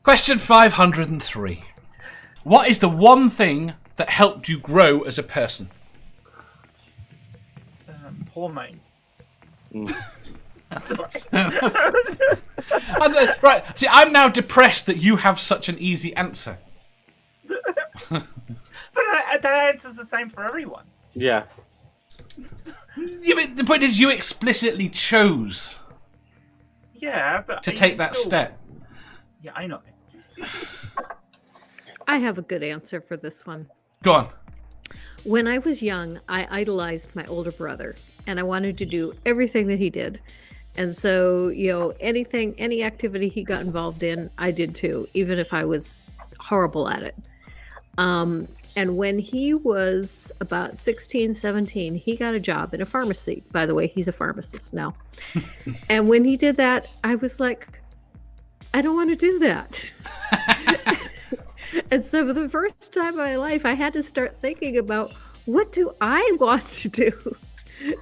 Question 503. What is the one thing that helped you grow as a person? Hormones. Right. See, I'm now depressed that you have such an easy answer. But that answer's the same for everyone. Yeah. Yeah, but the point is, you explicitly chose Yeah, but to take that step. Yeah, I know. I have a good answer for this one. Go on. When I was young, I idolized my older brother, and I wanted to do everything that he did. And so, any activity he got involved in, I did too, even if I was horrible at it. And when he was about 16, 17, he got a job in a pharmacy. By the way, he's a pharmacist now. And when he did that, I was like, I don't want to do that. And so for the first time in my life, I had to start thinking about, what do I want to do?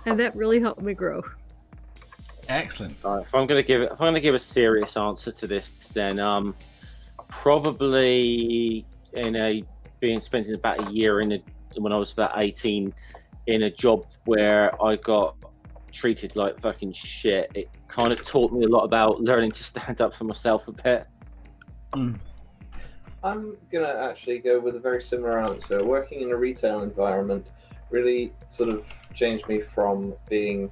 And that really helped me grow. Excellent. If I'm gonna give a serious answer to this, then probably being spent about a year when I was about 18 in a job where I got treated like fucking shit. It kind of taught me a lot about learning to stand up for myself a bit. I'm gonna actually go with a very similar answer. Working in a retail environment really sort of changed me from being,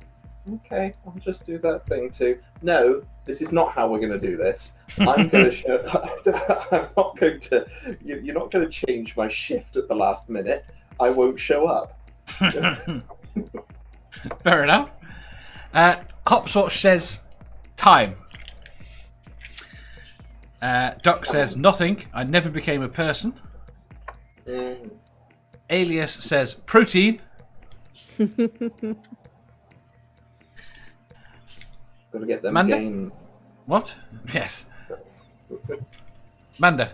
okay, I'll just do that thing, to, no, this is not how we're going to do this. I'm going to show. I'm not going to. You're not going to change my shift at the last minute. I won't show up. Fair enough. Hopswatch says time. Doc says nothing. I never became a person. Alias says protein. Gotta get them Manda? games. What? Yes. Manda.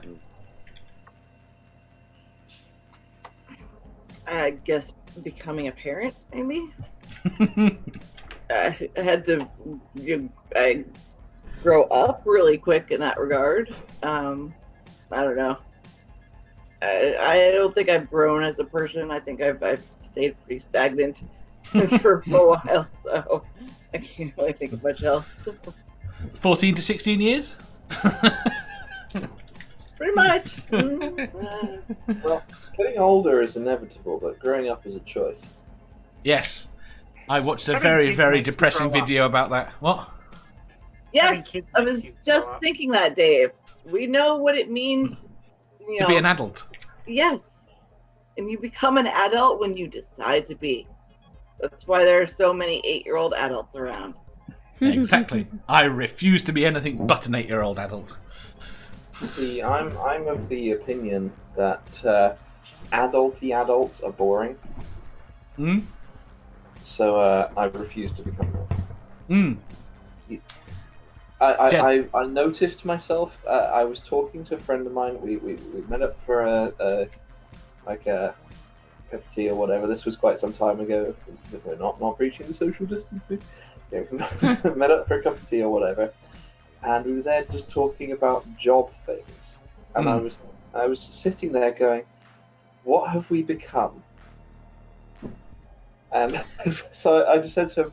I guess becoming a parent, maybe. I had to grow up really quick in that regard. I don't know. I don't think I've grown as a person. I think I've stayed pretty stagnant for a while, so I can't really think of much else. 14 to 16 years? Pretty much. Well, getting older is inevitable, but growing up is a choice. Yes. I watched a Having very, kids very makes you depressing grow up. video about that. What? Having Yes, kids I makes was you grow just up. thinking that, Dave. We know what it means, To be an adult. Yes. And you become an adult when you decide to be. That's why there are so many 8-year-old adults around. Exactly. I refuse to be anything but an 8-year-old adult. See, I'm of the opinion that adulty adults are boring. So I refuse to become one. I noticed myself. I was talking to a friend of mine. We met up for a cup of tea or whatever. This was quite some time ago. We're not breaching the social distancing. Yeah, met up for a cup of tea or whatever, and we were there just talking about job things. And I was sitting there going, "What have we become?" And so I just said to him,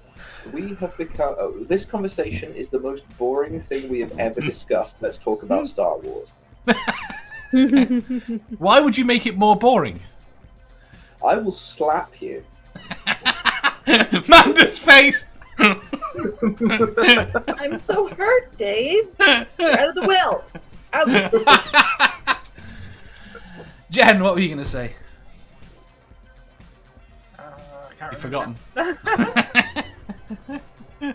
"We have become. This conversation is the most boring thing we have ever discussed. Let's talk about Star Wars." Why would you make it more boring? I will slap you. Manda's face! I'm so hurt, Dave. You're out of the will. Out. Jen, what were you going to say? I can't You've remember forgotten. now.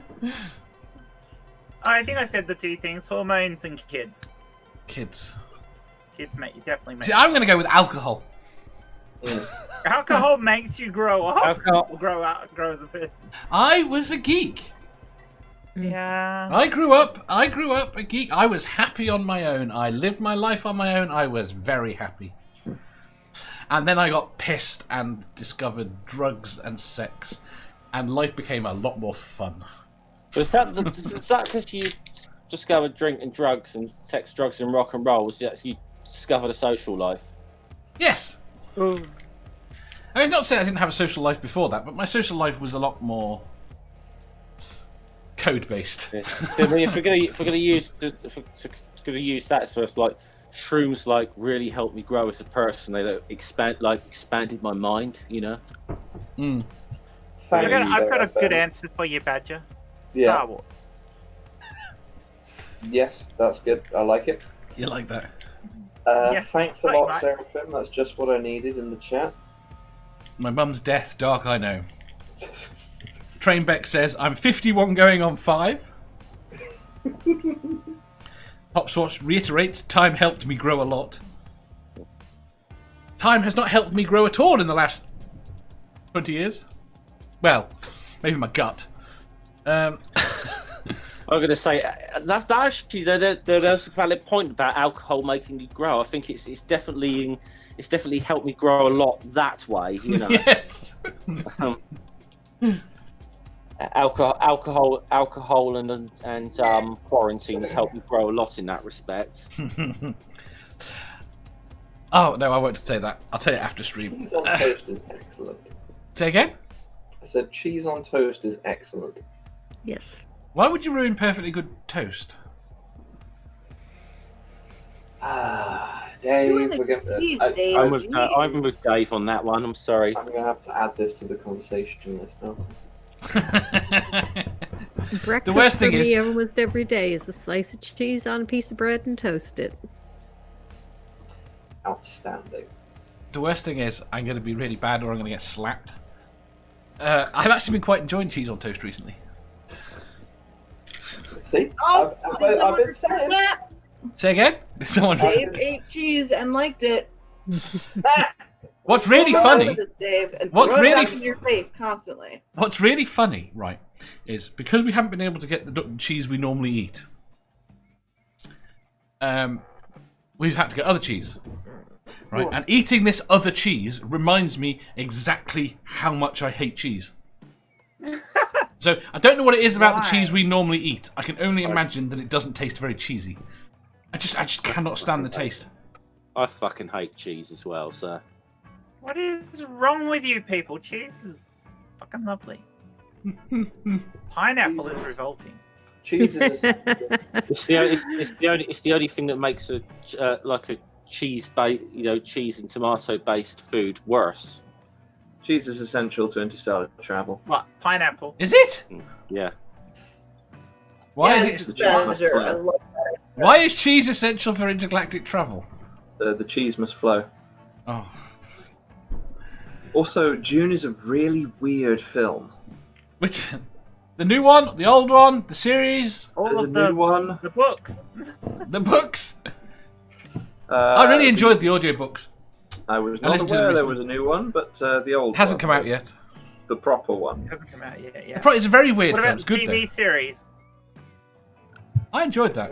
I think I said the two things: hormones and kids. Kids. Kids definitely make. See, I'm going to go with alcohol. Alcohol makes you grow up. Alcohol. Grow as a person. I was a geek. Yeah. I grew up a geek. I was happy on my own. I lived my life on my own. I was very happy. And then I got pissed and discovered drugs and sex. And life became a lot more fun. Is that because you discovered drinking drugs and sex, drugs, and rock and roll was that you discovered a social life. Yes. I mean, it's not to say I didn't have a social life before that, but my social life was a lot more code-based. Yes. So, I mean, if we're gonna use that sort of like shrooms, like really helped me grow as a person. They expanded my mind. You know. Mm. I've got a good answer for you, Badger. Star Wars. Yes, that's good. I like it. You like that? Thanks a lot, Seraphim. That's just what I needed in the chat. My mum's death, dark I know. Trainbeck says, I'm 51 going on 5. Hopswatch reiterates, time helped me grow a lot. Time has not helped me grow at all in the last 20 years. Well, maybe my gut. I'm going to say that's actually there's a valid point about alcohol making you grow. I think it's definitely helped me grow a lot that way. You know. Yes. Alcohol, and quarantine has helped me grow a lot in that respect. Oh no, I won't say that. I'll tell you after stream. Cheese on toast is excellent. Say again? I said cheese on toast is excellent. Yes. Why would you ruin perfectly good toast? Dave, Doing the we're gonna. cheese, I, Dave. I'm with Dave on that one. I'm sorry. I'm gonna have to add this to the conversation this time. Breakfast worst for thing me is- almost every day is a slice of cheese on a piece of bread and toast it. Outstanding. The worst thing is, I'm going to be really bad or I'm going to get slapped. I've actually been quite enjoying cheese on toast recently. See, Oh, I've been saying. Say again? Someone... Dave ate cheese and liked it. What's really Go funny... over this, Dave, and What's throw it really back in your face constantly. What's really funny, right, is because we haven't been able to get the cheese we normally eat, we've had to get other cheese, right? And eating this other cheese reminds me exactly how much I hate cheese. So I don't know what it is about the cheese we normally eat. I can only imagine that it doesn't taste very cheesy. I just cannot stand the taste. I fucking hate cheese as well, so. What is wrong with you people? Cheese is fucking lovely. Pineapple is revolting. Cheese is. It's the only thing that makes a cheese and tomato based food worse. Cheese is essential to interstellar travel. What? Pineapple? Is it? Yeah. Why Yeah, is the it? cheese must Badger, I flow. love that. Why is cheese essential for intergalactic travel? The cheese must flow. Oh, Also, Dune is a really weird film. which the new one, the old one, the series, All There's a of new one. the books. the books. I really enjoyed the audiobooks. I was I not listened to aware them there recently. was a new one, but the old It hasn't one, come out yet. The proper one. It hasn't come out yet. Yeah. It's a very weird What film. about It's the good TV though. series? I enjoyed that.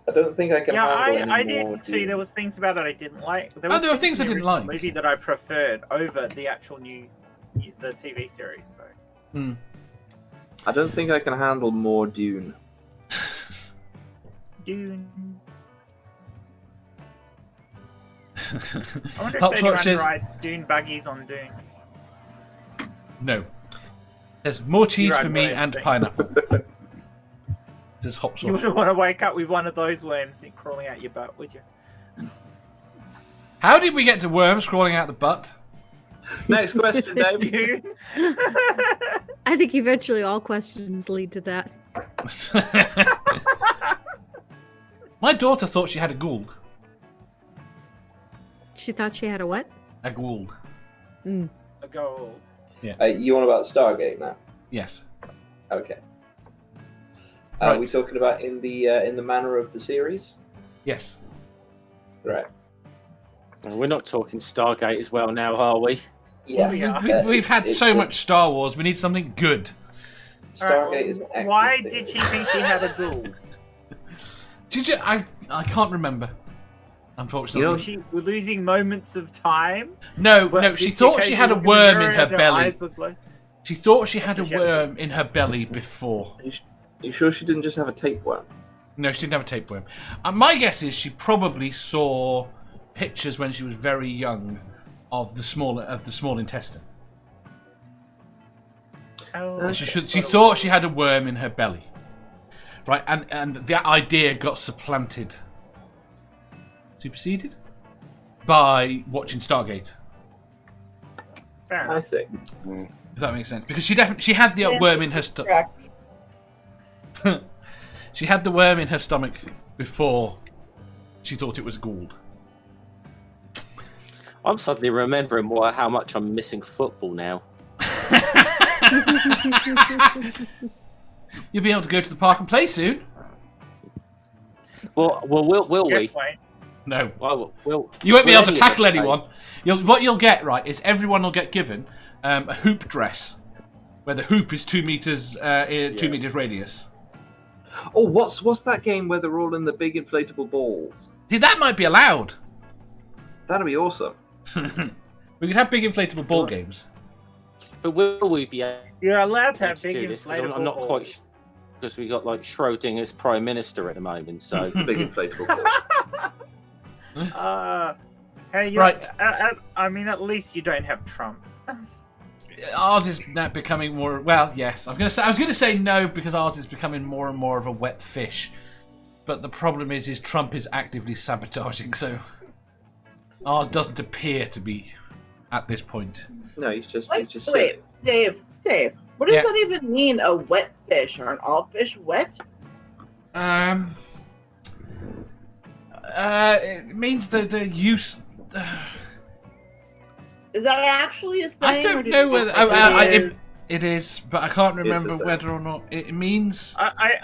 I don't think I can Yeah, handle I any more did too. There was things about it I didn't like. There there were things I in the didn't original like. Movie that I preferred over the actual the TV series. So I don't think I can handle more Dune. Dune. I wonder if Hopswatch anyone says rides Dune buggies on Dune. no. There's more cheese You're for right, me Brian, and thank pineapple. This You Hopswatch. wouldn't want to wake up with one of those worms crawling out your butt, would you? How did we get to worms crawling out the butt? Next question, Dave. Dune. I think eventually all questions lead to that. My daughter thought she had a goa'uld. She thought she had a what? A goa'uld. Mm. A goa'uld. You on about Stargate now? Yes. Okay. Right. Are we talking about in the manner of the series? Yes. Right. We're not talking Stargate as well now, are we? Yeah. Yeah. We've had It's so a- much Star Wars. We need something good. Stargate is an excellent Why series. did she think she had a ghoul? Did you? I can't remember. Unfortunately. You know, She were losing moments of time. no, but no. She did thought she occasionally had a look in the worm mirror in her and belly. eyes would glow? She thought she had a worm in her belly before. Are you sure she didn't just have a tapeworm? No, she didn't have a tapeworm. My guess is she probably saw pictures when she was very young of the small intestine. Oh, She thought she had a worm in her belly, right? And that idea got superseded by watching Stargate. I see. If that makes sense, because she had the worm in her stomach. She had the worm in her stomach before she thought it was goa'uld. I'm suddenly remembering how much I'm missing football now. You'll be able to go to the park and play soon. Well, will we? No. Well, You won't be able to any of tackle us anyone. What you'll get, right, is everyone will get given a hoop dress, where the hoop is 2 meters, 2 meters radius. Oh, what's that game where they're all in the big inflatable balls? See, that might be allowed. That'd be awesome. We could have big inflatable ball games. But will we be able You're allowed to have to big do this? 'Cause inflatable I'm not quite balls. sure, because we got like Schrodinger's Prime Minister at the moment, so Big inflatable balls. Hey, Right. I mean, at least you don't have Trump. Ours is now becoming more. Well, yes. I was going to say no because ours is becoming more and more of a wet fish. But the problem is Trump is actively sabotaging, so ours doesn't appear to be at this point. No, he's just. Wait, Dave. What does that even mean? A wet fish? Aren't all fish wet? It means the use. Is that actually a saying? I don't know whether it is, but I can't remember saying. whether or not it means. I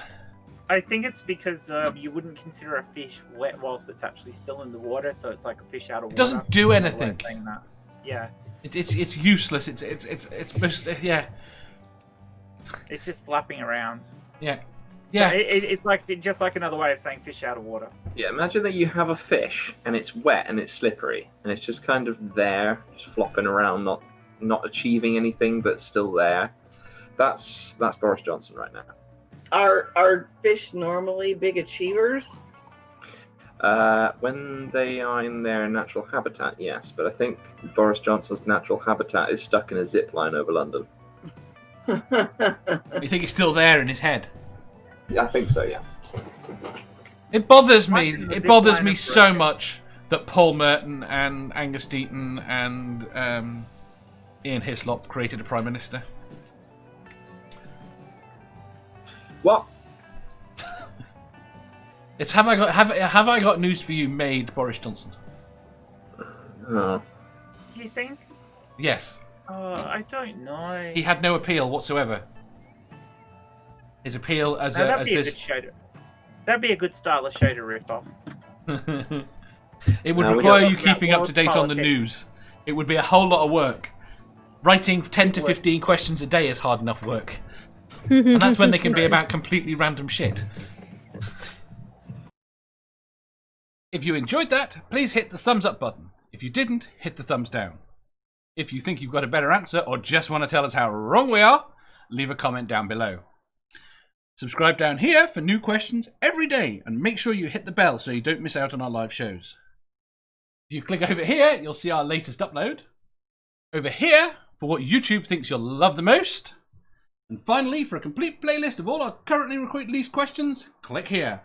think it's because you wouldn't consider a fish wet whilst it's actually still in the water, so it's like a fish out of water. It doesn't do anything. Yeah. It's useless. It's most, yeah. It's just flapping around. Yeah. So Yeah. it's like just like another way of saying fish out of water. Yeah, imagine that you have a fish and it's wet and it's slippery and it's just kind of there, just flopping around, not achieving anything, but still there. That's Boris Johnson right now. Are fish normally big achievers? When they are in their natural habitat, yes, but I think Boris Johnson's natural habitat is stuck in a zip line over London. You think it's still there in his head? Yeah, I think so, yeah. It bothers me. Imagine the It zip bothers line me of so Brexit. much that Paul Merton and Angus Deaton and Ian Hislop created a prime minister. What? It's have I got news for you? Made Boris Johnson. Oh. Do you think? Yes, I don't know. he had no appeal whatsoever. His appeal as that'd as be a good this. show to. That'd be a good style of show to rip off. It would No, we require don't you talk about keeping up to world date on the politics. news. It would be a whole lot of work. Writing 10 to 15 questions a day is hard enough work. And that's when they can be about completely random shit. If you enjoyed that, please hit the thumbs up button. If you didn't, hit the thumbs down. If you think you've got a better answer or just want to tell us how wrong we are, leave a comment down below. Subscribe down here for new questions every day and make sure you hit the bell so you don't miss out on our live shows. If you click over here, you'll see our latest upload. Over here, for what YouTube thinks you'll love the most. And finally, for a complete playlist of all our currently released questions, click here.